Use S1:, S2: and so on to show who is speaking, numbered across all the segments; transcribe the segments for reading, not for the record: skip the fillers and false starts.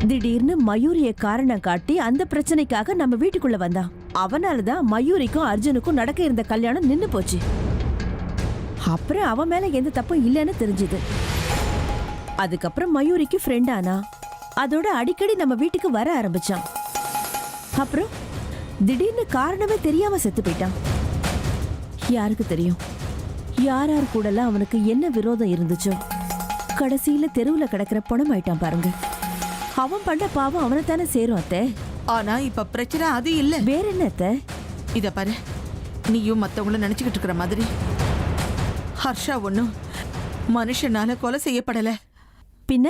S1: திடீர்னு மயூரிய காரணம் காட்டி அந்த பிரச்சனைக்காக நம்ம வீட்டுக்குள்ள வந்தான். அவனாலதான் மயூரிக்கும் அர்ஜுனுக்கும் நடக்க இருந்த கல்யாணம் நின்னு போச்சு. அப்புறம் அவன் மேல எந்த தப்பும் இல்லைன்னு தெரிஞ்சது. அதுக்கப்புறம் மயூரிக்கு ஃப்ரெண்ட் ஆனா, அதோட அடிக்கடி நம்ம வீட்டுக்கு வர ஆரம்பிச்சான். அப்புறம் திடீர்னு காரணமே தெரியாம செத்து போயிட்டான். யாருக்கு தெரியும் யார் யார் கூடலாம் அவனுக்கு என்ன விரோதம் இருந்துச்சோ. கடைசியில தெருவுல கிடக்கிற பணம் ஆயிட்டான் பாருங்க. அவன் பண்ண பாவம் அவனை தானே சேரும் அத்தை.
S2: ஆனா இப்ப பிரச்சனை அது இல்ல.
S1: வேற என்ன அத்தை?
S2: இத பாரு, நீயும் மத்தவங்கள நினைச்சுக்கிட்டு இருக்கிற மாதிரி ஹர்ஷா ஒண்ணும் மனுஷனால கொலை செய்யப்படல.
S1: பின்ன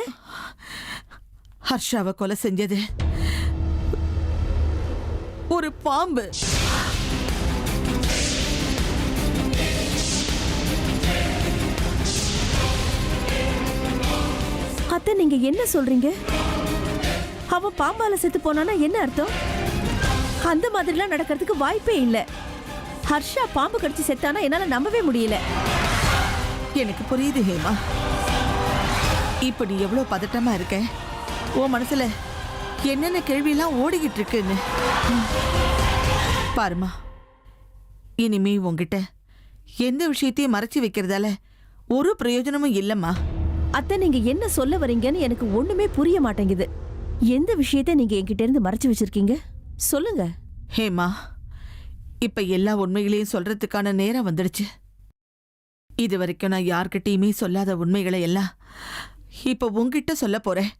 S2: ஹர்ஷாவை கொலை செஞ்சது ஒரு பாம்பு.
S1: அத்தை நீங்க என்ன சொல்றீங்க? அவன் பாம்பால செத்து போனானா என்ன அர்த்தம்? அந்த மாதிரிலாம் நடக்கிறதுக்கு வாய்ப்பே இல்ல. ஹர்ஷா பாம்பு கடிச்சு செத்தானா என்னால நம்பவே முடியல.
S2: எனக்கு புரியுது ஹேமா, இப்ப நீ எவ்வளவு பதட்டமா இருக்க, உன் மனசுல என்னென்ன கேள்வியெல்லாம் ஓடிக்கிட்டு இருக்குன்னு பாருமா. இனிமே உங்ககிட்ட எந்த விஷயத்தையும் மறைச்சு வைக்கிறதால ஒரு பிரயோஜனமும் இல்லம்மா.
S1: அத்தை நீங்க என்ன சொல்ல வரீங்கன்னு எனக்கு ஒண்ணுமே புரிய மாட்டேங்குது. எந்த விஷயத்தை நீங்க என்கிட்ட இருந்து மறைச்சு வச்சிருக்கீங்க சொல்லுங்க.
S2: ஹேமா, இப்ப எல்லா உண்மைகளையும் சொல்றதுக்கான நேரம் வந்துடுச்சு. இது வரைக்கும் நான் யார்கிட்டயுமே சொல்லாத உண்மைகளை எல்லாம் இப்ப உங்ககிட்ட சொல்ல போறேன்.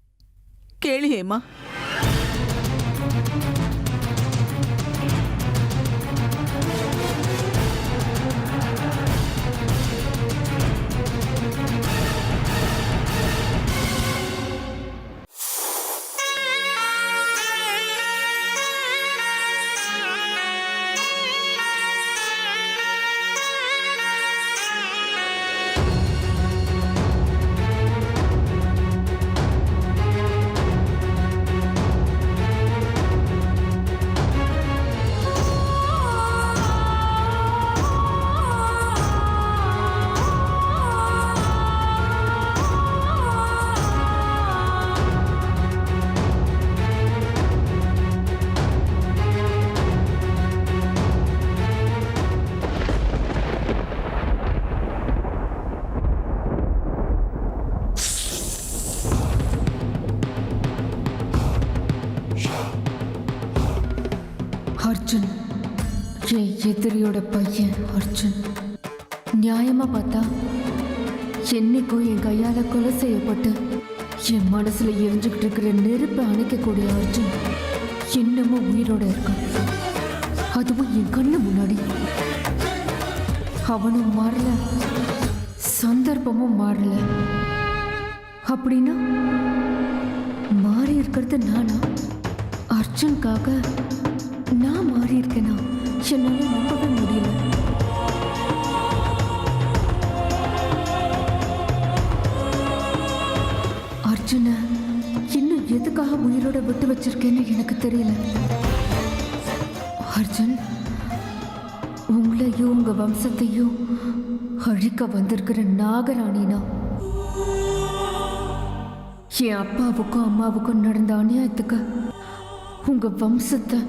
S2: கேளு ஹேமா.
S3: அர்ஜுன் என் எதிரியோட பையன் அர்ஜுன். நியாயமா பார்த்தா என்னைக்கோ என் கையால கொலை செய்யப்பட்டு என் மனசுல எரிஞ்சுக்கிட்டு இருக்கிற நெருப்பை அணைக்கக்கூடிய அர்ஜுன் இன்னமும் உயிரோட இருக்கான். அதுவும் என் கண்ணு முன்னாடி. அவனும் மாறல, சந்தர்ப்பமும் மாறல. அப்படின்னா மாறி இருக்கிறது நானா? அர்ஜுனுக்காக நான் மாறி இருக்கேனா? என்னால நம்பவே முடியல. அர்ஜுனை இன்னும் எதுக்காக உயிரோட விட்டு வச்சிருக்கேன்னு எனக்கு தெரியல. அர்ஜுன், உங்களையும் உங்க வம்சத்தையும் அழிக்க வந்திருக்கிற நாகராணினா. என் அப்பாவுக்கும் அம்மாவுக்கும் நடந்த அநியாயத்துக்கு உங்க வம்சத்தை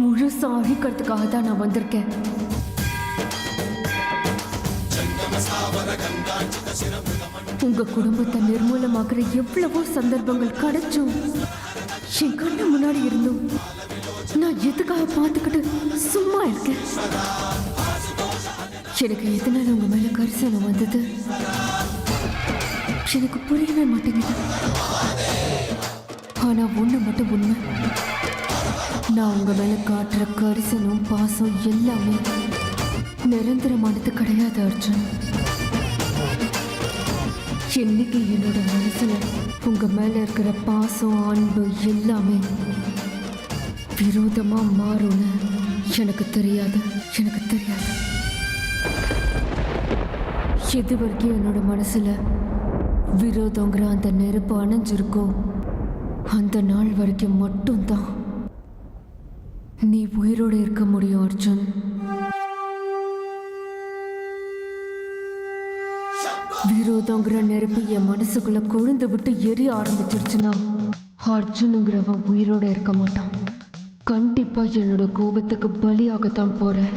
S3: முழுசா அழிக்கிறதுக்காக தான் நான் வந்திருக்கேன். உங்க குடும்பத்தை நிர்மூலமாக்குற எவ்வளவோ சந்தர்ப்பங்கள் கிடைச்சும் என் கண்ணு முன்னாடி இருந்தும் நான் எதுக்காக பார்த்துக்கிட்டு சும்மா இருக்கேன்? எனக்கு எதனால உங்க மேல கரிசனம் வந்தது எனக்கு புரியவே மாட்டேங்குது. ஆனா ஒண்ணு மட்டும் உண்மை, நான் உங்க மேல காட்டுற கரிசனம் பாசம் எல்லாமே நிரந்தரமானது கிடையாது அர்ஜுன். என்னைக்கு என்னோட மனசுல உங்க மேல இருக்கிற பாசம் அன்பு எல்லாமே விரோதமா மாறும்னு எனக்கு தெரியாது. எது வரைக்கும் என்னோட மனசுல விரோதங்கிற அந்த நெருப்பு அணைஞ்சிருக்கோ அந்த நாள் வரைக்கும் மட்டும்தான் நீ உயிரோடு இருக்க முடியும் அர்ஜுன். விரோதங்கிற நெருப்பு என் மனசுக்குள்ள கொழுந்து விட்டு எரிய ஆரம்பிச்சிருச்சுன்னா அர்ஜுனுங்கிறவன் உயிரோட இருக்க மாட்டான். கண்டிப்பா என்னோட கோபத்துக்கு பலியாகத்தான் போறேன்.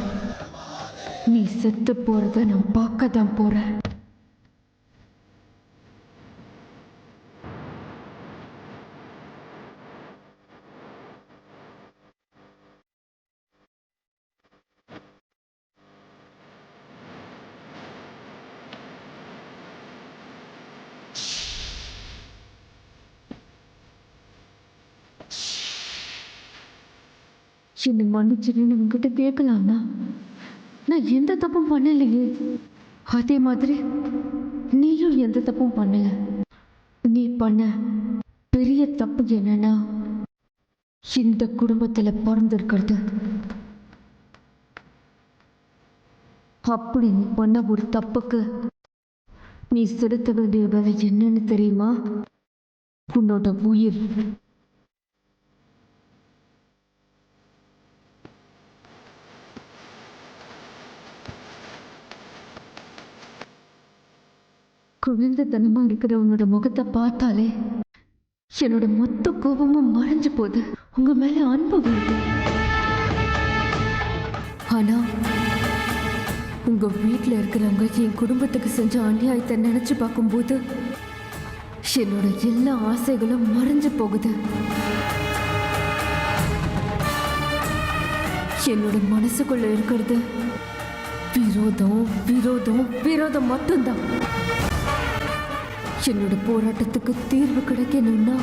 S3: நீ செத்து போறத நான் பார்க்க தான் போறேன். என்னை மன்னிச்சிருன்னு உங்ககிட்ட கேட்கலாம்னா நான் எந்த தப்பும் பண்ணலையே. அதே மாதிரி நீயும் எந்த தப்பும் பண்ணல. நீ பண்ண பெரிய தப்பு என்னன்னா இந்த குடும்பத்துல பிறந்திருக்கிறது. அப்படி நீ பண்ண ஒரு தப்புக்கு நீ செலுத்த வேண்டிய வேலை என்னன்னு தெரியுமா? உன்னோட உயிர். குழந்தைத்தனமா இருக்கிற உன்னோட முகத்தை பார்த்தாலே என்னோட மொத்த கோபமும் மறைஞ்சு போகுது. உங்க மேல அன்பு வருது. ஆனா உங்க வீட்டில் இருக்கிறவங்க என் குடும்பத்துக்கு செஞ்ச அநியாயத்தை நினைச்சு பார்க்கும்போது என்னோட எல்லா ஆசைகளும் மறைஞ்சு போகுது. என்னோட மனசுக்குள்ள இருக்கிறது விரோதம் விரோதம் விரோதம் மட்டும்தான். என்னோட போராட்டத்துக்கு தீர்வு கிடைக்கணும்னா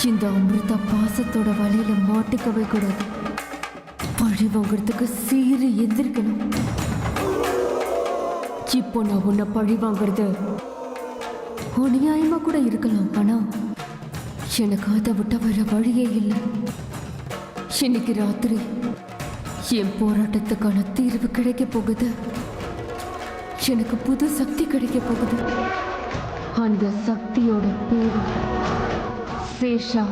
S3: இந்த அமிர்தா பாசத்தோட வலையில மாட்டிக்கவே கூடாது. பழி வாங்குறதுக்கு சீறி எந்திரிக்கணும். இப்போ நான் உன்னை பழி வாங்குறது அநியாயமா கூட இருக்கலாம். ஆனா எனக்கு அதை விட்ட வேற வழியே இல்லை. இன்னைக்கு ராத்திரி என் போராட்டத்துக்கான தீர்வு கிடைக்க போகுது. எனக்கு புது சக்தி கிடைக்க போகுது. அந்த சக்தியோட பேரு சேஷா.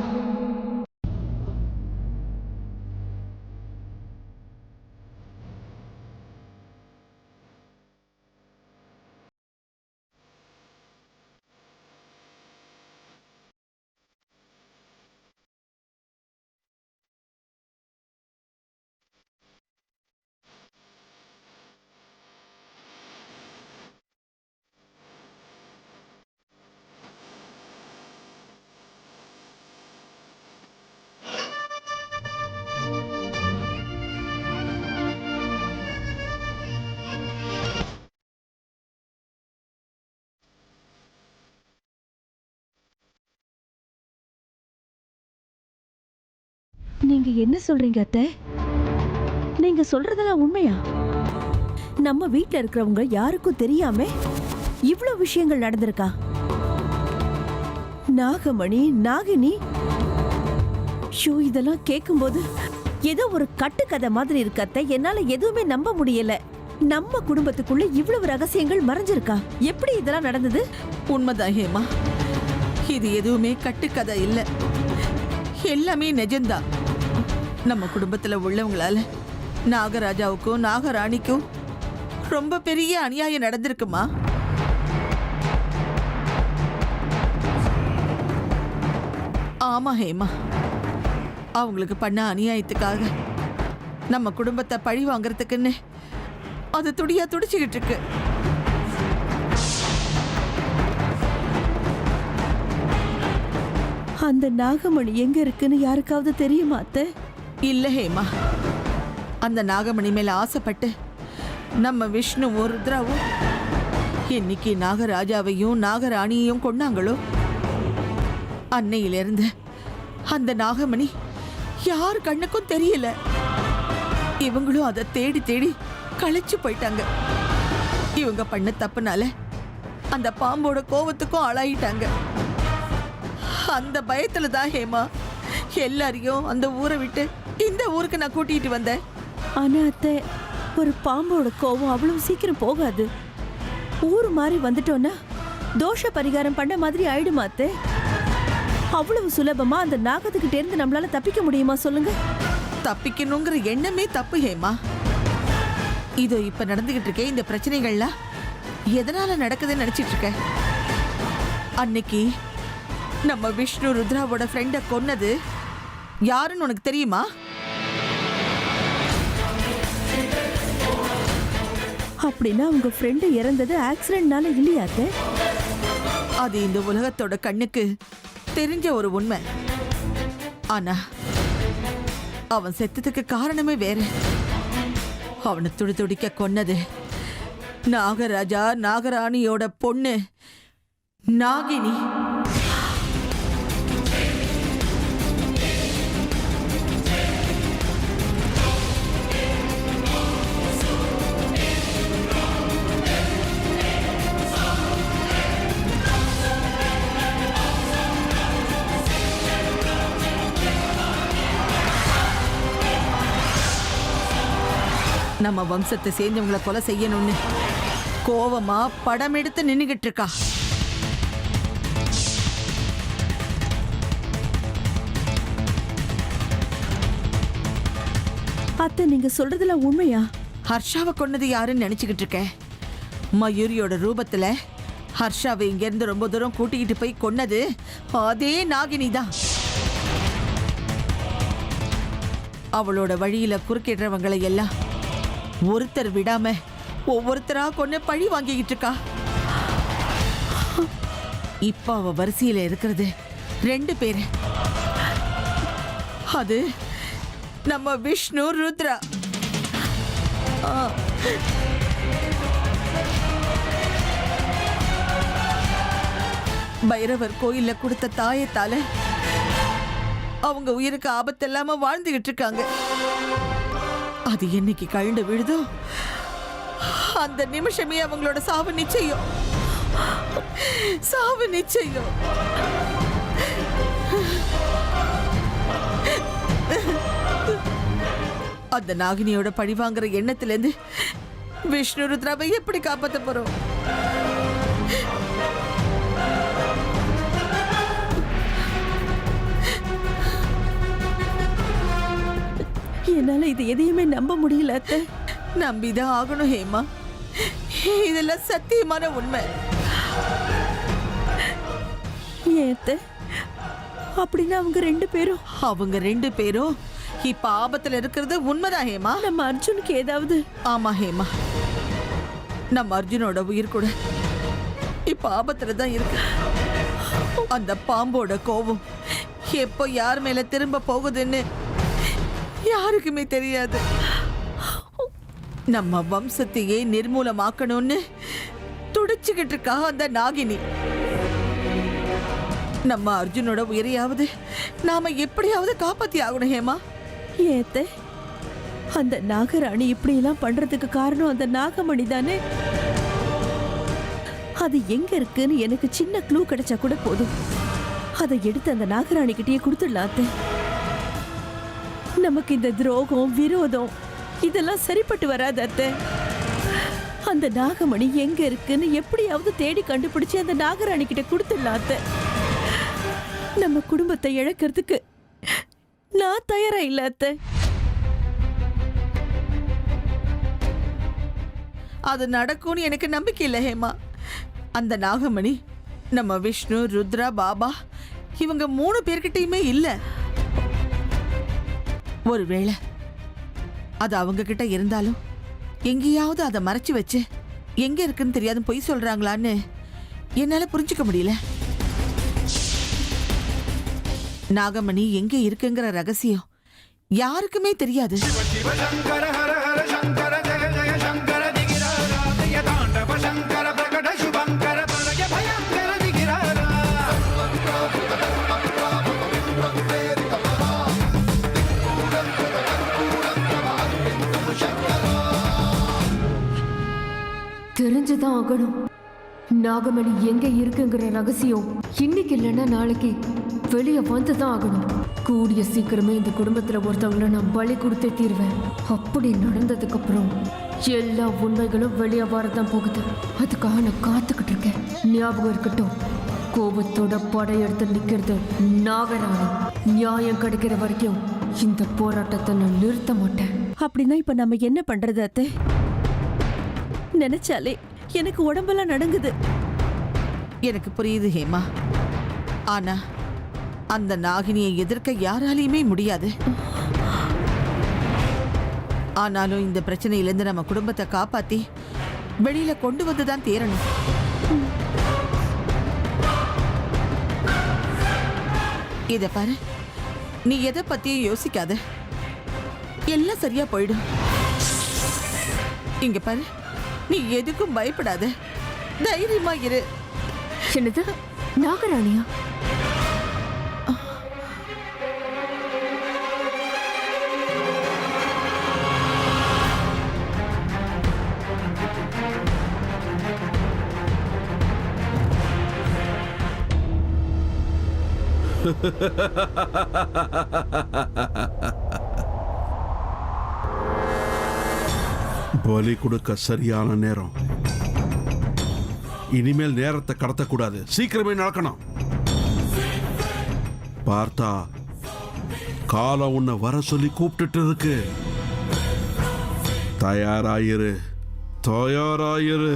S1: நீங்க என்ன சொல்றீங்க அத்தை? நீங்க சொல்றதெல்லாம் உண்மையா? நம்ம வீட்ல இருக்கிறவங்க யாருக்கும் தெரியாம இவ்ளோ விஷயங்கள் நடந்திருக்கா? நாகமணி, நாகினி, ஷோ இதெல்லாம் கேட்கும்போது ஏதோ ஒரு கட்டுக்கதை மாதிரி இருக்கு அத்தை. என்னால எதுவுமே நம்ப முடியல. நம்ம குடும்பத்துக்குள்ள இவ்வளவு ரகசியங்கள் மறைஞ்சிருக்கா? எப்படி இதெல்லாம் நடந்தது?
S2: உண்மைதான் ஹேமா, இது எதுவுமே கட்டுக்கதை இல்லை, எல்லாமே நிஜம்தான். நம்ம குடும்பத்துல உள்ளவங்களால நாகராஜாவுக்கும் நாகராணிக்கும் ரொம்ப பெரிய அநியாயம் நடந்திருக்குமா? ஆமா ஹேமா, அவங்களுக்கு பண்ண அநியாயத்துக்காக நம்ம குடும்பத்தை பழி வாங்கறதுக்குன்னு அது துடியா துடிச்சுக்கிட்டு இருக்கு.
S1: அந்த நாகமணி எங்க இருக்குன்னு யாருக்காவது தெரியுமா அத்தை?
S2: இல்ல ஹேமா, அந்த நாகமணி மேல ஆசைப்பட்டு நம்ம விஷ்ணுவும் ருத்ராவும் இன்னைக்கு நாகராஜாவையும் நாகராணியையும் கொண்டாங்களோ அன்னையிலிருந்து அந்த நாகமணி யார் கண்ணுக்கும் தெரியல. இவங்களும் அதை தேடி தேடி களைச்சு போயிட்டாங்க. இவங்க பண்ண தப்புனால அந்த பாம்போட கோவத்துக்கும் ஆளாயிட்டாங்க. அந்த பயத்துல தான் ஹேமா எல்லாரையும் அந்த ஊரை விட்டு இந்த ஊருக்கு நான் கூட்டிட்டு வந்தேன்.
S1: ஆனா அத்தை, ஒரு பாம்போட கோவம் அவ்வளவு சீக்கிரம் போகாது. ஊர் மாதிரி வந்துட்டோன்னா தோஷ பரிகாரம் பண்ண மாதிரி ஆயிடுமா அத்தை? அவ்வளவு சுலபமா அந்த நாகத்துக்கிட்ட இருந்து நம்மளால தப்பிக்க முடியுமா சொல்லுங்க?
S2: தப்பிக்கணுங்கிற எண்ணமே தப்பு ஹேமா. இதோ இப்ப நடந்துகிட்டு இருக்கே இந்த பிரச்சனைகள்லாம் எதனால நடக்குதுன்னு நினைச்சிட்டு இருக்க? அன்னைக்கு நம்ம விஷ்ணு ருத்ராவோட ஃப்ரெண்ட கொன்னது யாருன்னு உனக்கு தெரியுமா?
S1: அப்படின்னா உங்க ஃப்ரெண்டு இறந்தது ஆக்சிடென்ட்னால இல்லையா அத்தை?
S2: அது இந்த உலகத்தோட கண்ணுக்கு தெரிஞ்ச ஒரு உண்மை. ஆனா அவன் செத்ததுக்கு காரணமே வேற. அவனை துடி துடிக்க கொன்னது நாகராஜா நாகராணியோட பொண்ணு நாகினி. நம்ம வம்சத்தை சேர்ந்தவங்களை கொலை செய்யணும்னு கோவமா படம் எடுத்து நின்னுகிட்டு இருக்கா.
S1: அத்தை நீங்க சொல்றதுல உண்மையா?
S2: ஹர்ஷாவை கொன்னது யாருன்னு நினைச்சுக்கிட்டு இருக்கேன். மயூரியோட ரூபத்துல ஹர்ஷாவை இங்க இருந்து ரொம்ப தூரம் கூட்டிக்கிட்டு போய் கொன்னது அதே நாகினி தான். அவளோட வழியில குறுக்கிடுறவங்களை எல்லாம் ஒருத்தர் விடாம ஒவ்வொருத்தரா கொண்டு பழி வாங்கிக்கிட்டு இருக்கா. இப்ப அவ வரிசையில இருக்கிறது 2 பேரு. அது நம்ம விஷ்ணு ருத்ரா. பைரவர் கோயில்ல கொடுத்த தாயத்தால அவங்க உயிருக்கு ஆபத்து இல்லாம வாழ்ந்துகிட்டு இருக்காங்க. அது என்னைக்கு கழண்டு விழுதோ அந்த நிமிஷமே அவங்களோட சாவு நிச்சயம். சாவு நிச்சயம். அந்த நாகினியோட பழி வாங்குற எண்ணத்திலிருந்து விஷ்ணு ருத்ராவை எப்படி காப்பாத்த போறோம்?
S1: என்னால இது எதையுமே நம்ப முடியல அத்தை.
S2: நம்பிதான் ஆகணும் ஹேமா. இதெல்லாம் சத்தியமான உண்மை.
S1: ஏன் அத்தை? அப்படின்னா அவங்க 2
S2: பேரும் இப்ப ஆபத்துல இருக்கிறது உண்மைதான் ஹேமா.
S1: நம்ம அர்ஜுனுக்கு ஏதாவது?
S2: ஆமா ஹேமா, நம்ம அர்ஜுனோட உயிர் கூட இப்ப ஆபத்துல தான் இருக்கு. அந்த பாம்போட கோபம் எப்போ யார் மேல திரும்ப போகுதுன்னு யாருக்குமே தெரியாது. நம்ம வம்சத்தையே நிர்மூலமாக்கணும்னு துடிச்சுக்கிட்டு இருக்கா அந்த நாகினி. நம்ம அர்ஜுனோட உயிரையாவது நாம எப்படியாவது காப்பாத்தி ஆகணும் ஹேமா.
S1: ஏத்த அந்த நாகராணி இப்படி எல்லாம் பண்றதுக்கு காரணம் அந்த நாகமணி தானே? அது எங்க இருக்குன்னு எனக்கு சின்ன க்ளூ கிடைச்சா கூட போதும். அதை எடுத்து அந்த நாகராணி கிட்டயே கொடுத்துடலாம் அத்தை. நமக்கு இந்த துரோகம் விரோதம் இதெல்லாம் சரிப்பட்டு வராது அத்தை. அந்த நாகமணி எங்க இருக்குன்னு எப்படியாவது தேடி கண்டுபிடிச்சு அந்த நாகராணி கிட்ட கொடுத்துடலாம் அத்தை. நம்ம குடும்பத்தை இழக்கிறதுக்கு நான் தயாரா இல்ல அத்தை.
S2: அது நடக்கும்னு எனக்கு நம்பிக்கை இல்லை ஹேமா. அந்த நாகமணி நம்ம விஷ்ணு ருத்ரா பாபா இவங்க 3 பேர்கிட்டயுமே இல்லை. ஒருவேளை அது அவங்க கிட்ட இருந்தாலும் எங்கேயாவது அதை மறைச்சு வச்சு எங்க இருக்குன்னு தெரியாத பொய் சொல்றாங்களான்னு என்னால புரிஞ்சுக்க முடியல. நாகமணி எங்க இருக்குங்கிற ரகசியம் யாருக்குமே தெரியாது.
S3: தெரிஞ்சுதான் ஆகணும். நாகமணி எங்க இருக்குங்கிற ரகசியம் இன்னைக்கு இல்லைன்னா நாளைக்கு வெளியே வந்துதான் ஆகணும். கூடிய சீக்கிரமே இந்த குடும்பத்துல ஒருத்தவங்களை நான் பலி கொடுத்தே தீர்வேன். அப்படி நடந்ததுக்கு அப்புறம் எல்லா உண்மைகளும் வெளியே வரதான் போகுது. அதுக்காக நான் காத்துக்கிட்டு இருக்கேன். ஞாபகம் இருக்கட்டும், கோபத்தோட படையெடுத்து நிக்கிறது நாகராணி. நியாயம் கிடைக்கிற வரைக்கும் இந்த போராட்டத்தை நான் நிறுத்த மாட்டேன்.
S1: அப்படின்னா இப்ப நம்ம என்ன பண்றது அத்தை? நினைச்சாலே எனக்கு உடம்பெல்லாம் நடுங்குது.
S2: எனக்கு புரியுது ஹேமா. ஆனா அந்த நாகினியை எதிர்க்க யாராலையுமே முடியாது. ஆனாலும் இந்த பிரச்சனையிலிருந்து நம்ம குடும்பத்தை காப்பாத்தி வெளியில கொண்டு வந்துதான் தீரணும். இத பாரு, நீ எதை பத்தியும் யோசிக்காத, எல்லாம் சரியா போயிடும். இங்க பாரு, நீ எதுக்கும் பயப்படாத, தைரியமா இரு.
S3: என்னது, நாகராணியா?
S4: பலி கொடுக்க சரியான நேரம். இனிமேல் நேரத்தை கடத்தக்கூடாது, சீக்கிரமே நடக்கணும். பார்த்தா காலம் உன்னை வர சொல்லி கூப்பிட்டுட்டு இருக்கு. தயாராயிரு, தயாராயிரு.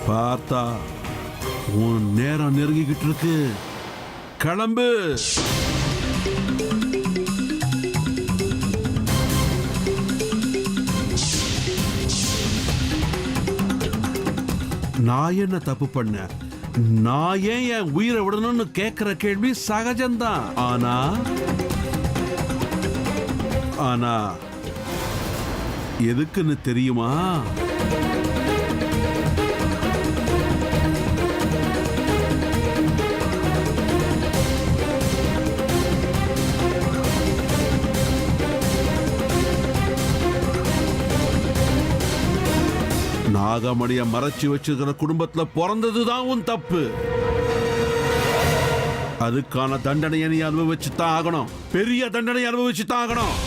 S4: பார்த்தா உன் நேரம் நெருங்கிக்கிட்டு இருக்கு. கிளம்பு. நான் என்ன தப்பு பண்ண? நான் ஏன் என் உயிரை விடணும்னு கேட்கிற கேள்வி சகஜம்தான். ஆனா எதுக்குன்னு தெரியுமா? நாகமணிய மறைச்சு வச்சிருக்கிற குடும்பத்துல பிறந்ததுதான் உன் தப்பு. அதுக்கான தண்டனையை நீ அனுபவிச்சுதான் ஆகணும். பெரிய தண்டனை அனுபவிச்சுதான் ஆகணும்.